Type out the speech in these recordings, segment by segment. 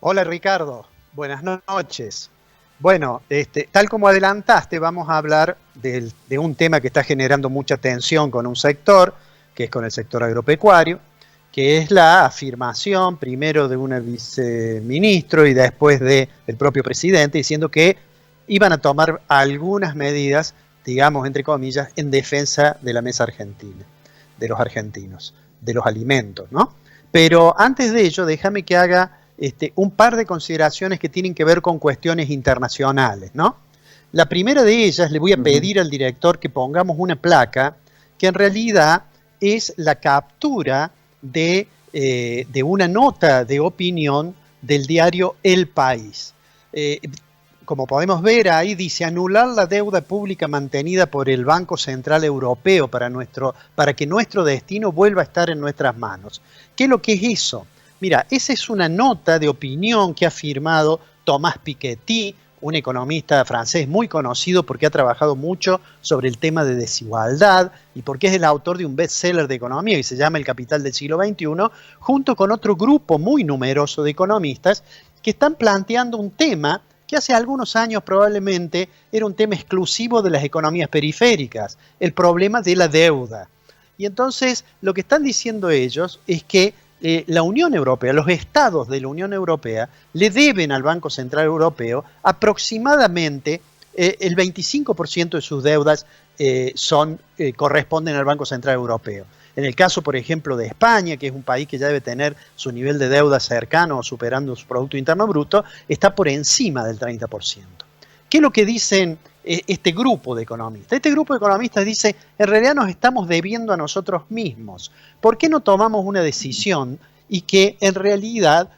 Hola Ricardo, buenas noches. Bueno, tal como adelantaste, vamos a hablar de un tema que está generando mucha tensión con un sector, que es con el sector agropecuario, que es la afirmación primero de un viceministro y después del propio presidente diciendo que iban a tomar algunas medidas, digamos, entre comillas, en defensa de la mesa argentina, de los argentinos, de los alimentos, ¿no? Pero antes de ello, déjame que haga un par de consideraciones que tienen que ver con cuestiones internacionales, ¿no? La primera de ellas, le voy a Ujú. pedir al director que pongamos una placa que en realidad es la captura de una nota de opinión del diario El País. Eh, Como podemos ver ahí, dice anular la deuda pública mantenida por el Banco Central Europeo para que nuestro destino vuelva a estar en nuestras manos. ¿Qué es lo que es eso? Mira, esa es una nota de opinión que ha firmado Thomas Piketty, un economista francés muy conocido porque ha trabajado mucho sobre el tema de desigualdad y porque es el autor de un bestseller de economía que se llama El Capital del siglo XXI, junto con otro grupo muy numeroso de economistas que están planteando un tema que hace algunos años probablemente era un tema exclusivo de las economías periféricas, el problema de la deuda. Y entonces lo que están diciendo ellos es que la Unión Europea, los estados de la Unión Europea, le deben al Banco Central Europeo aproximadamente el 25% de sus deudas corresponden al Banco Central Europeo. En el caso, por ejemplo, de España, que es un país que ya debe tener su nivel de deuda cercano o superando su Producto Interno Bruto, está por encima del 30%. ¿Qué es lo que dicen este grupo de economistas? Este grupo de economistas dice, en realidad nos estamos debiendo a nosotros mismos. ¿Por qué no tomamos una decisión y que en realidad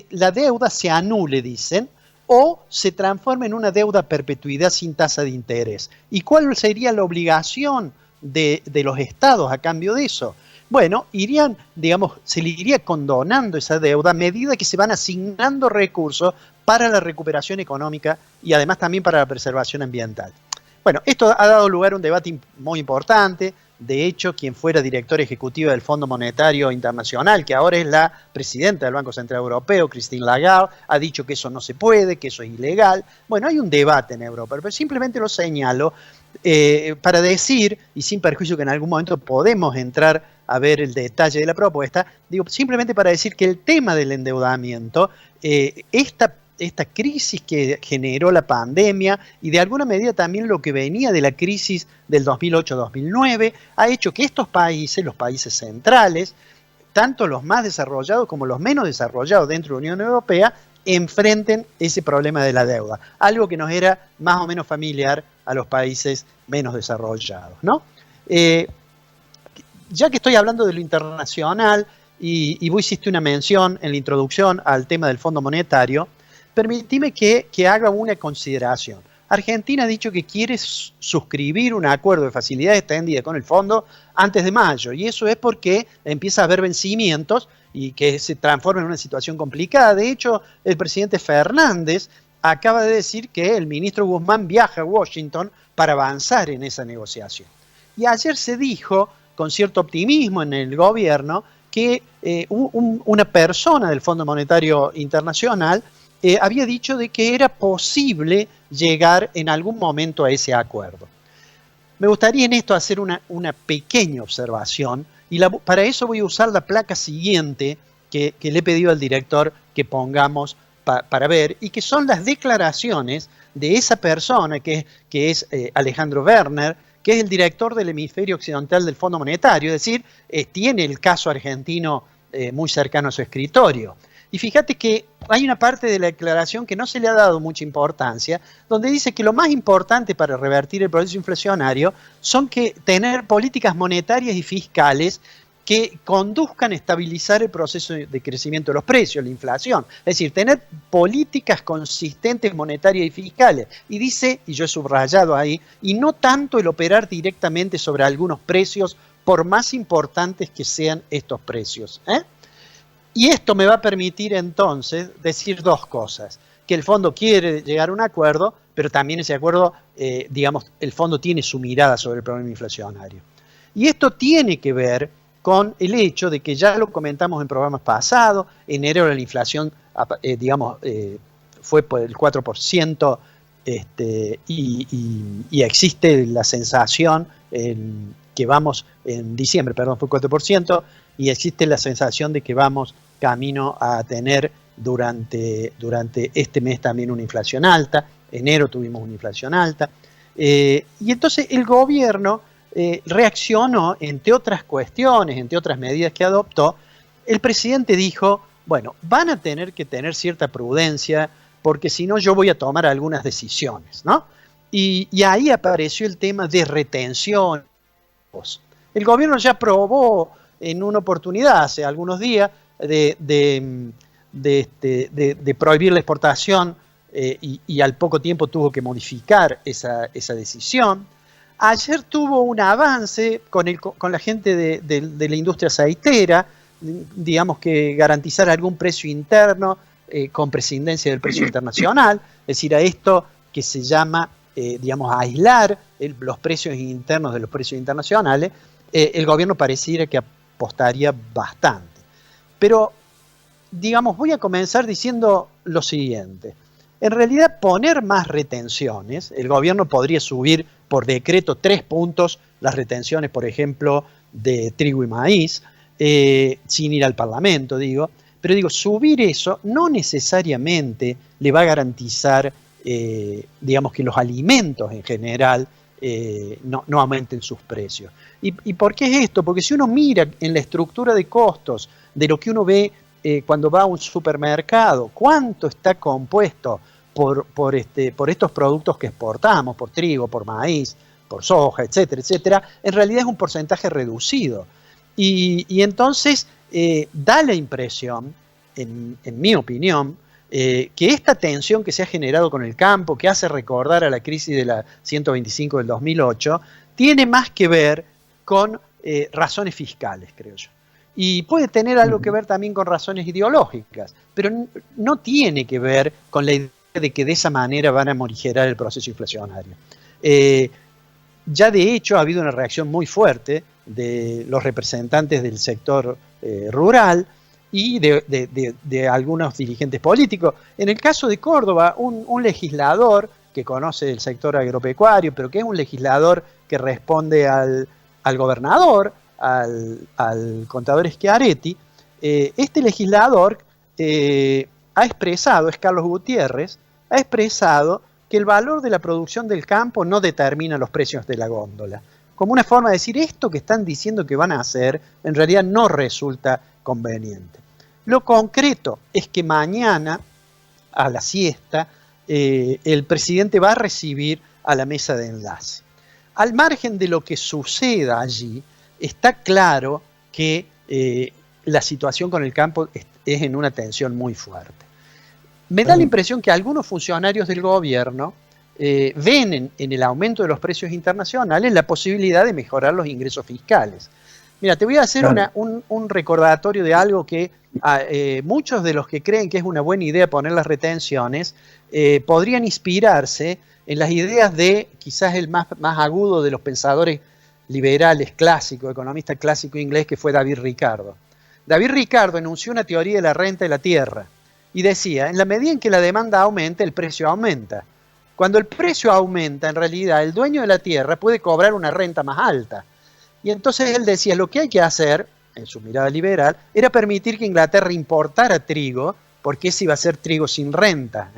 la deuda se anule, dicen, o se transforme en una deuda a perpetuidad sin tasa de interés? ¿Y cuál sería la obligación de los estados a cambio de eso? Bueno, se le iría condonando esa deuda a medida que se van asignando recursos para la recuperación económica y además también para la preservación ambiental. Bueno, esto ha dado lugar a un debate muy importante. De hecho, quien fuera directora ejecutiva del Fondo Monetario Internacional, que ahora es la presidenta del Banco Central Europeo, Christine Lagarde, ha dicho que eso no se puede, que eso es ilegal. Bueno, hay un debate en Europa, pero simplemente lo señalo para decir, y sin perjuicio que en algún momento podemos entrar a ver el detalle de la propuesta, digo, simplemente para decir que el tema del endeudamiento, esta crisis que generó la pandemia y de alguna medida también lo que venía de la crisis del 2008-2009, ha hecho que estos países, los países centrales, tanto los más desarrollados como los menos desarrollados dentro de la Unión Europea, enfrenten ese problema de la deuda, algo que nos era más o menos familiar a los países menos desarrollados, ¿no? Eh, ya que estoy hablando de lo internacional y vos hiciste una mención en la introducción al tema del Fondo Monetario, permitime que haga una consideración. Argentina ha dicho que quiere suscribir un acuerdo de facilidad extendida con el fondo antes de mayo, y eso es porque empieza a haber vencimientos y que se transforma en una situación complicada. De hecho, el presidente Fernández acaba de decir que el ministro Guzmán viaja a Washington para avanzar en esa negociación. Y ayer se dijo, con cierto optimismo en el gobierno, que una persona del Fondo Monetario Internacional había dicho de que era posible llegar en algún momento a ese acuerdo. Me gustaría en esto hacer una pequeña observación y para eso voy a usar la placa siguiente que le he pedido al director que pongamos para ver y que son las declaraciones de esa persona que es Alejandro Werner, que es el director del hemisferio occidental del Fondo Monetario, es decir, tiene el caso argentino muy cercano a su escritorio. Y fíjate que hay una parte de la declaración que no se le ha dado mucha importancia, donde dice que lo más importante para revertir el proceso inflacionario son tener políticas monetarias y fiscales que conduzcan a estabilizar el proceso de crecimiento de los precios, la inflación. Es decir, tener políticas consistentes monetarias y fiscales. Y dice, y yo he subrayado ahí, y no tanto el operar directamente sobre algunos precios, por más importantes que sean estos precios. Y esto me va a permitir entonces decir dos cosas. Que el fondo quiere llegar a un acuerdo, pero también ese acuerdo, el fondo tiene su mirada sobre el problema inflacionario. Y esto tiene que ver con el hecho de que ya lo comentamos en programas pasados, en enero la inflación digamos, fue por el 4%, y existe la sensación que vamos, en diciembre, perdón, fue 4%, y existe la sensación de que vamos camino a tener durante este mes también una inflación alta. Enero tuvimos una inflación alta. Y entonces el gobierno reaccionó, entre otras cuestiones, entre otras medidas que adoptó. El presidente dijo, bueno, van a tener que tener cierta prudencia, porque si no yo voy a tomar algunas decisiones, ¿no? Y ahí apareció el tema de retención. El gobierno ya probó en una oportunidad, hace algunos días, de prohibir la exportación, y al poco tiempo tuvo que modificar esa decisión. Ayer tuvo un avance con la gente de la industria aceitera, digamos que garantizar algún precio interno con prescindencia del precio internacional, es decir, a esto que se llama, digamos, aislar los precios internos de los precios internacionales. El gobierno pareciera que apostaría bastante. Pero, digamos, voy a comenzar diciendo lo siguiente. En realidad, poner más retenciones, el gobierno podría subir por decreto 3 puntos las retenciones, por ejemplo, de trigo y maíz, sin ir al Parlamento, digo. Pero digo, subir eso no necesariamente le va a garantizar, digamos, que los alimentos en general no aumenten sus precios. ¿Y por qué es esto? Porque si uno mira en la estructura de costos de lo que uno ve cuando va a un supermercado, cuánto está compuesto por estos productos que exportamos, por trigo, por maíz, por soja, etcétera, etcétera, en realidad es un porcentaje reducido. Y entonces da la impresión, en mi opinión, que esta tensión que se ha generado con el campo, que hace recordar a la crisis de la 125 del 2008, tiene más que ver con razones fiscales, creo yo. Y puede tener algo que ver también con razones ideológicas, pero no tiene que ver con la idea de que de esa manera van a morigerar el proceso inflacionario. Ya de hecho ha habido una reacción muy fuerte de los representantes del sector rural y de algunos dirigentes políticos. En el caso de Córdoba, un legislador que conoce el sector agropecuario, pero que es un legislador que responde al gobernador, al contador Schiaretti, este legislador ha expresado, es Carlos Gutiérrez, ha expresado que el valor de la producción del campo no determina los precios de la góndola. Como una forma de decir, esto que están diciendo que van a hacer, en realidad no resulta conveniente. Lo concreto es que mañana, a la siesta, el presidente va a recibir a la mesa de enlace. Al margen de lo que suceda allí, está claro que la situación con el campo es en una tensión muy fuerte. Me da la impresión que algunos funcionarios del gobierno ven en el aumento de los precios internacionales la posibilidad de mejorar los ingresos fiscales. Mira, te voy a hacer un recordatorio de algo que muchos de los que creen que es una buena idea poner las retenciones podrían inspirarse en las ideas de quizás el más agudo de los pensadores liberales clásicos, economista clásico inglés, que fue David Ricardo. David Ricardo enunció una teoría de la renta de la tierra y decía, en la medida en que la demanda aumenta, el precio aumenta. Cuando el precio aumenta, en realidad, el dueño de la tierra puede cobrar una renta más alta. Y entonces él decía, lo que hay que hacer, en su mirada liberal, era permitir que Inglaterra importara trigo, porque ese iba a ser trigo sin renta.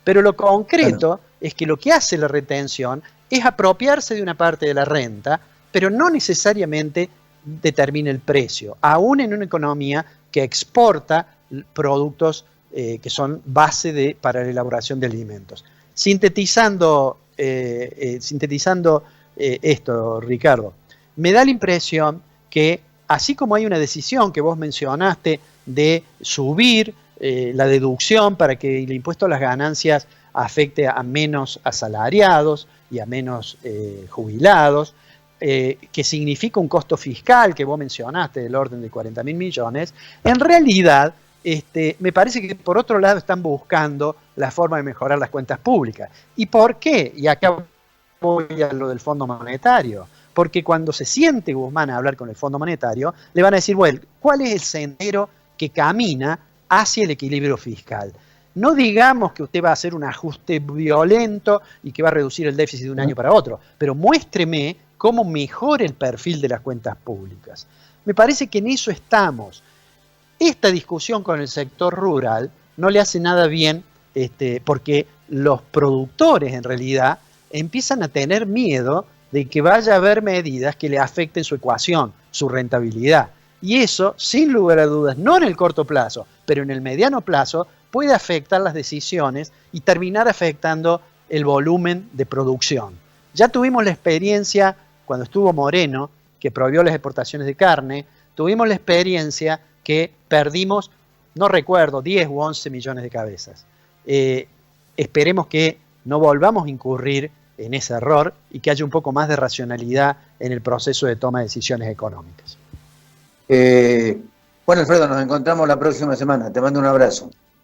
Pero lo concreto es que lo que hace la retención es apropiarse de una parte de la renta, pero no necesariamente determina el precio, aún en una economía que exporta productos que son base para la elaboración de alimentos. Sintetizando esto, Ricardo, me da la impresión que así como hay una decisión que vos mencionaste de subir la deducción para que el impuesto a las ganancias afecte a menos asalariados y a menos jubilados, que significa un costo fiscal que vos mencionaste del orden de 40.000 millones, en realidad me parece que por otro lado están buscando la forma de mejorar las cuentas públicas. ¿Y por qué? Y acá voy a lo del Fondo Monetario. Porque cuando se siente Guzmán a hablar con el Fondo Monetario, le van a decir, bueno, ¿cuál es el sendero que camina hacia el equilibrio fiscal. No digamos que usted va a hacer un ajuste violento y que va a reducir el déficit de un año para otro, pero muéstreme cómo mejora el perfil de las cuentas públicas. Me parece que en eso estamos. Esta discusión con el sector rural no le hace nada bien, porque los productores en realidad empiezan a tener miedo de que vaya a haber medidas que le afecten su ecuación, su rentabilidad. Y eso, sin lugar a dudas, no en el corto plazo, pero en el mediano plazo, puede afectar las decisiones y terminar afectando el volumen de producción. Ya tuvimos la experiencia cuando estuvo Moreno, que prohibió las exportaciones de carne, tuvimos la experiencia que perdimos, no recuerdo, 10 u 11 millones de cabezas. Esperemos que no volvamos a incurrir en ese error y que haya un poco más de racionalidad en el proceso de toma de decisiones económicas. Bueno, Alfredo, nos encontramos la próxima semana. Te mando un abrazo.